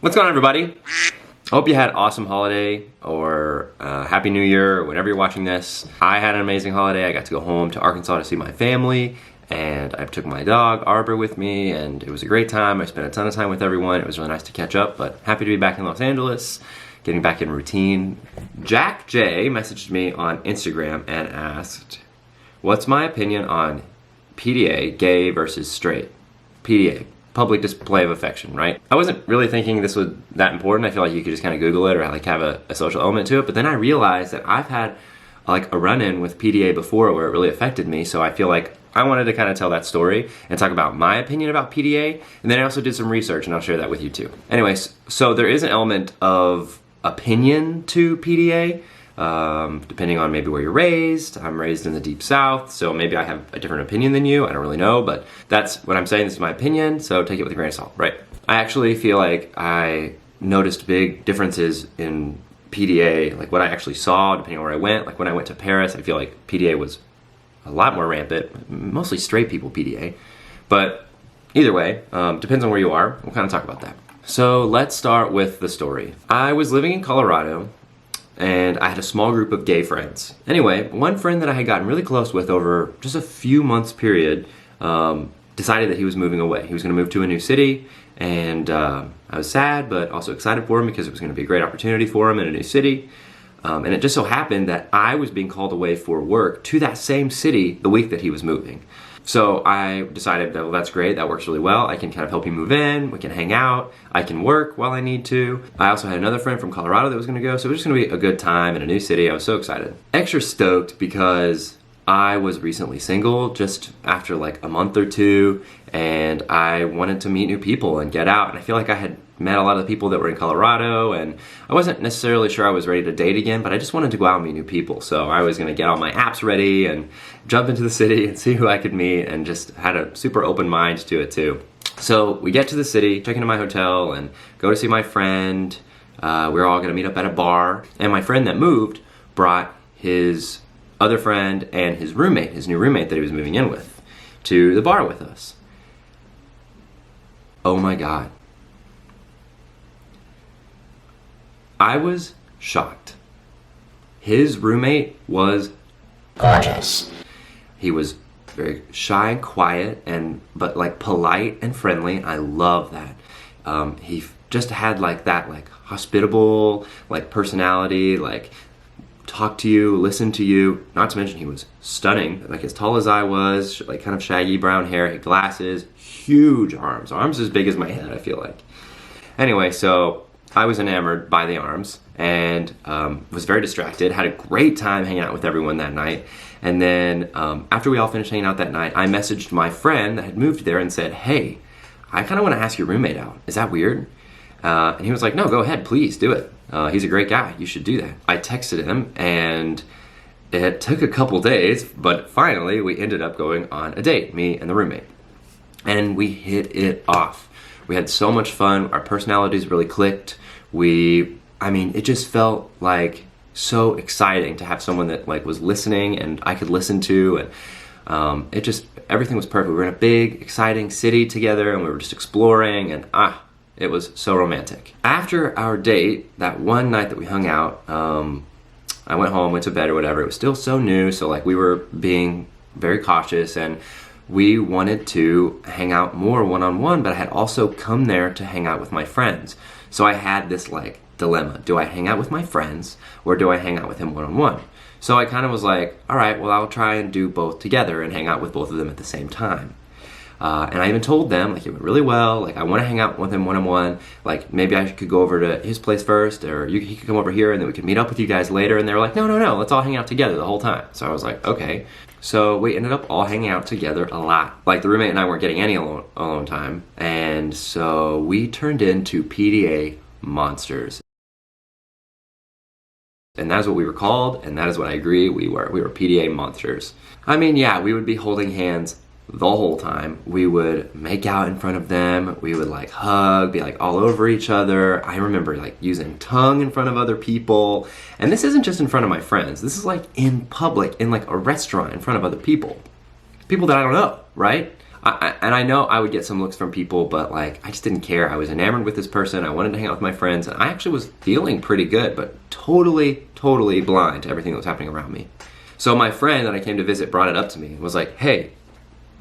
What's going on, everybody? I hope you had an awesome holiday or Happy New Year or whenever you're watching this. I had an amazing holiday. I got to go home to Arkansas to see my family, and I took my dog Arbor with me, and it was a great time. I spent a ton of time with everyone. It was really nice to catch up, but happy to be back in Los Angeles, getting back in routine. Jack J messaged me on Instagram and asked, what's my opinion on PDA, gay versus straight? PDA, public display of affection, right? I wasn't really thinking this was that important. I feel like you could just kind of Google it or like have a social element to it. But then I realized that I've had like a run-in with PDA before where it really affected me. So I feel like I wanted to kind of tell that story and talk about my opinion about PDA. And then I also did some research, and I'll share that with you too. Anyways, so there is an element of opinion to PDA. Depending on maybe where you're raised. I'm raised in the Deep South, so maybe I have a different opinion than you. I don't really know, but that's what I'm saying. This is my opinion, so take it with a grain of salt, right? I actually feel like I noticed big differences in PDA, like what I actually saw, depending on where I went. Like when I went to Paris, I feel like PDA was a lot more rampant, mostly straight people PDA. But either way, depends on where you are. We'll kind of talk about that. So let's start with the story. I was living in Colorado, and I had a small group of gay friends. Anyway, one friend that I had gotten really close with over just a few months period decided that he was moving away. He was going to move to a new city, and I was sad but also excited for him because it was going to be a great opportunity for him in a new city. And it just so happened that I was being called away for work to that same city the week that he was moving. So I decided that, well, that's great, that works really well. I can kind of help you move in, we can hang out, I can work while I need to. I also had another friend from Colorado that was gonna go, so it was just gonna be a good time in a new city. I was so excited. Extra stoked because I was recently single, just after like a month or two, and I wanted to meet new people and get out. And I feel like I had met a lot of the people that were in Colorado, and I wasn't necessarily sure I was ready to date again, but I just wanted to go out and meet new people. So I was gonna get all my apps ready and jump into the city and see who I could meet, and just had a super open mind to it too. So we get to the city, check into my hotel, and go to see my friend. We're all gonna meet up at a bar, and my friend that moved brought his other friend and his roommate, his new roommate that he was moving in with, to the bar with us. Oh my God. I was shocked. His roommate was gorgeous. He was very shy and quiet, but like polite and friendly. I love that. He just had like that like hospitable like personality, like talk to you, listen to you. Not to mention he was stunning, like as tall as I was, like kind of shaggy brown hair, had glasses, huge arms as big as my head, I feel like. Anyway, so I was enamored by the arms and was very distracted, had a great time hanging out with everyone that night. And then after we all finished hanging out that night, I messaged my friend that had moved there and said, hey, I kind of want to ask your roommate out. Is that weird? And he was like, no, go ahead, please do it. He's a great guy, you should do that. I texted him, and it took a couple days, but finally we ended up going on a date, me and the roommate. And we hit it off. We had so much fun, our personalities really clicked. It just felt like so exciting to have someone that like was listening and I could listen to, and everything was perfect. We were in a big, exciting city together, and we were just exploring, and it was so romantic. After our date, that one night that we hung out, I went home, went to bed or whatever. It was still so new, so like we were being very cautious, and we wanted to hang out more one-on-one, but I had also come there to hang out with my friends. So I had this like dilemma. Do I hang out with my friends or do I hang out with him one-on-one? So I kind of was like, all right, well, I'll try and do both together and hang out with both of them at the same time. And I even told them, like, it went really well, like I want to hang out with him one-on-one, like maybe I could go over to his place first, or he could come over here and then we could meet up with you guys later. And they were like, no, let's all hang out together the whole time. So I was like, okay. So we ended up all hanging out together a lot. Like the roommate and I weren't getting any alone time, and so we turned into PDA monsters. And that is what we were called, and that is what I agree we were. We were PDA monsters. I mean, yeah, we would be holding hands the whole time. We would make out in front of them. We would like hug, be like all over each other. I remember like using tongue in front of other people. And this isn't just in front of my friends. This is like in public, in like a restaurant in front of other people. People that I don't know, right? And I know I would get some looks from people, but like, I just didn't care. I was enamored with this person. I wanted to hang out with my friends, and I actually was feeling pretty good, but totally blind to everything that was happening around me. So my friend that I came to visit brought it up to me and was like, hey,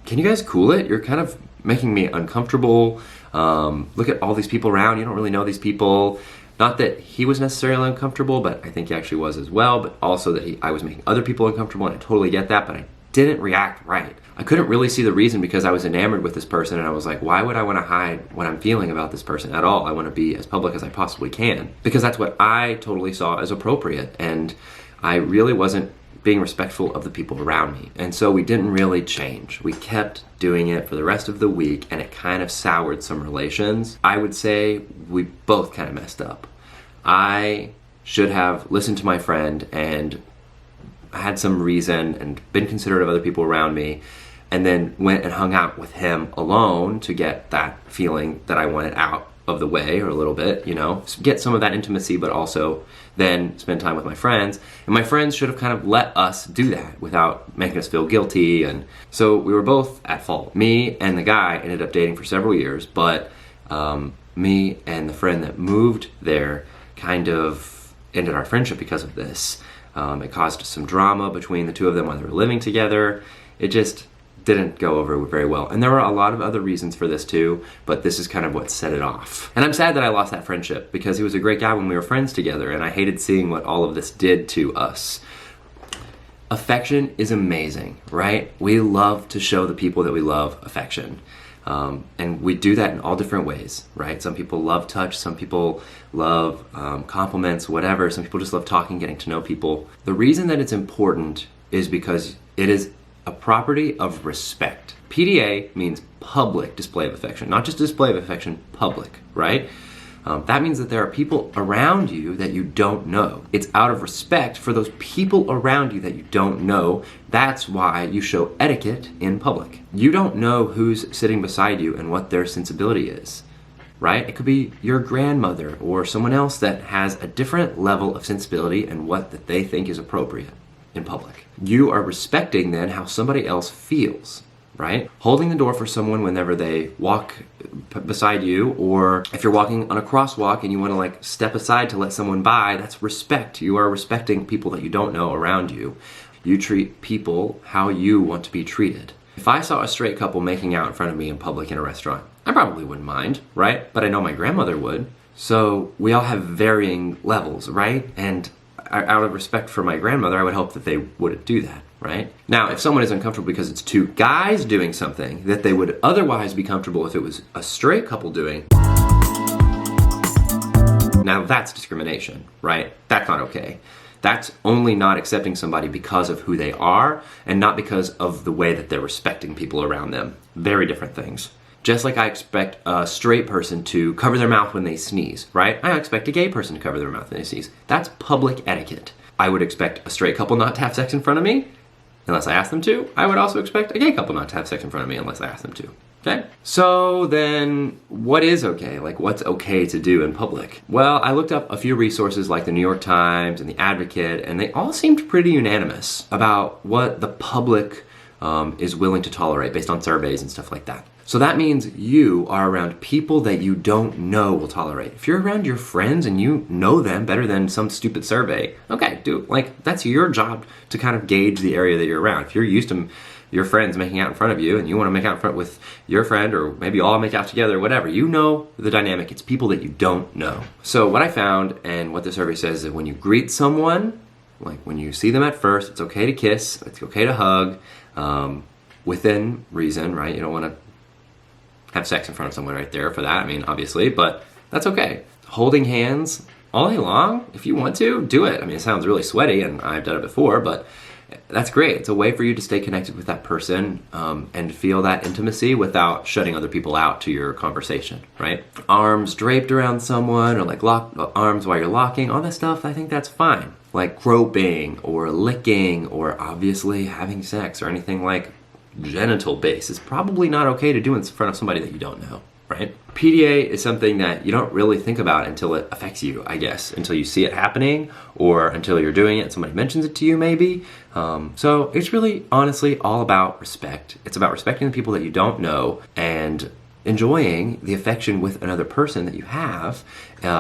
can you guys cool it? You're kind of making me uncomfortable. Look at all these people around. You don't really know these people. Not that he was necessarily uncomfortable, but I think he actually was as well, but also that I was making other people uncomfortable, and I totally get that, but I didn't react right. I couldn't really see the reason because I was enamored with this person, and I was like, why would I want to hide what I'm feeling about this person at all? I want to be as public as I possibly can, because that's what I totally saw as appropriate, and I really wasn't being respectful of the people around me. And so we didn't really change. We kept doing it for the rest of the week, and it kind of soured some relations. I would say we both kind of messed up. I should have listened to my friend and had some reason and been considerate of other people around me, and then went and hung out with him alone to get that feeling that I wanted out of the way, or a little bit, you know, get some of that intimacy, but also then spend time with my friends. And my friends should have kind of let us do that without making us feel guilty. And so we were both at fault. Me and the guy ended up dating for several years, but me and the friend that moved there kind of ended our friendship because of this. It caused some drama between the two of them while they were living together. It just didn't go over very well. And there were a lot of other reasons for this too, but this is kind of what set it off. And I'm sad that I lost that friendship, because he was a great guy when we were friends together, and I hated seeing what all of this did to us. Affection is amazing, right? We love to show the people that we love affection. And we do that in all different ways, right? Some people love touch, some people love compliments, whatever. Some people just love talking, getting to know people. The reason that it's important is because it is a property of respect. PDA means public display of affection, not just display of affection, public, right? That means that there are people around you that you don't know. It's out of respect for those people around you that you don't know. That's why you show etiquette in public. You don't know who's sitting beside you and what their sensibility is, right? It could be your grandmother or someone else that has a different level of sensibility and what that they think is appropriate in public. You are respecting then how somebody else feels, right? Holding the door for someone whenever they walk beside you, or if you're walking on a crosswalk and you want to like step aside to let someone by, that's respect. You are respecting people that you don't know around you. You treat people how you want to be treated. If I saw a straight couple making out in front of me in public in a restaurant, I probably wouldn't mind, right? But I know my grandmother would. So we all have varying levels, right? And out of respect for my grandmother, I would hope that they wouldn't do that, right? Now, if someone is uncomfortable because it's two guys doing something that they would otherwise be comfortable if it was a straight couple doing, now that's discrimination, right? That's not okay. That's only not accepting somebody because of who they are and not because of the way that they're respecting people around them. Very different things. Just like I expect a straight person to cover their mouth when they sneeze, right? I expect a gay person to cover their mouth when they sneeze. That's public etiquette. I would expect a straight couple not to have sex in front of me unless I ask them to. I would also expect a gay couple not to have sex in front of me unless I ask them to. Okay? So then, what is okay? Like, what's okay to do in public? Well, I looked up a few resources like the New York Times and the Advocate, and they all seemed pretty unanimous about what the public is willing to tolerate based on surveys and stuff like that. So that means you are around people that you don't know will tolerate. If you're around your friends and you know them better than some stupid survey, okay, dude, like that's your job to kind of gauge the area that you're around. If you're used to your friends making out in front of you and you want to make out in front with your friend, or maybe all make out together, whatever, you know the dynamic. It's people that you don't know. So what I found and what the survey says is that when you greet someone, like when you see them at first, it's okay to kiss, it's okay to hug, within reason, right? You don't want to have sex in front of someone right there for that, I mean, obviously, but that's okay. Holding hands all day long, if you want to, do it. I mean, it sounds really sweaty, and I've done it before, but that's great. It's a way for you to stay connected with that person and feel that intimacy without shutting other people out to your conversation, right? Arms draped around someone, or like lock arms while you're locking, all that stuff, I think that's fine. Like groping or licking or obviously having sex or anything like genital based is probably not okay to do in front of somebody that you don't know, right? PDA is something that you don't really think about until it affects you, I guess, until you see it happening or until you're doing it and somebody mentions it to you maybe. So it's really honestly all about respect. It's about respecting the people that you don't know and enjoying the affection with another person that you have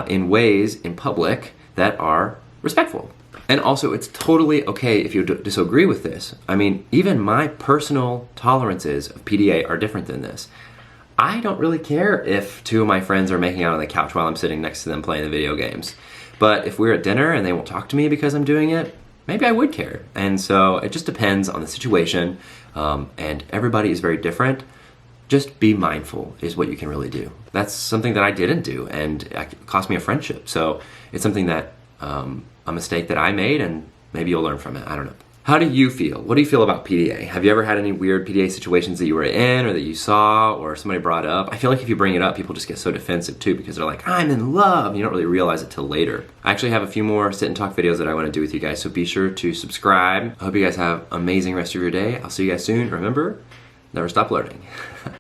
in ways in public that are respectful. And also, it's totally okay if you disagree with this. I mean, even my personal tolerances of PDA are different than this. I don't really care if two of my friends are making out on the couch while I'm sitting next to them playing the video games. But if we're at dinner and they won't talk to me because I'm doing it, maybe I would care. And so it just depends on the situation, and everybody is very different. Just be mindful is what you can really do. That's something that I didn't do, and it cost me a friendship. So it's something that, a mistake that I made, and maybe you'll learn from it. I don't know. How do you feel? What do you feel about PDA? Have you ever had any weird PDA situations that you were in or that you saw or somebody brought up? I feel like if you bring it up, people just get so defensive too because they're like, I'm in love. You don't really realize it till later. I actually have a few more sit and talk videos that I want to do with you guys, so be sure to subscribe. I hope you guys have an amazing rest of your day. I'll see you guys soon. Remember, never stop learning.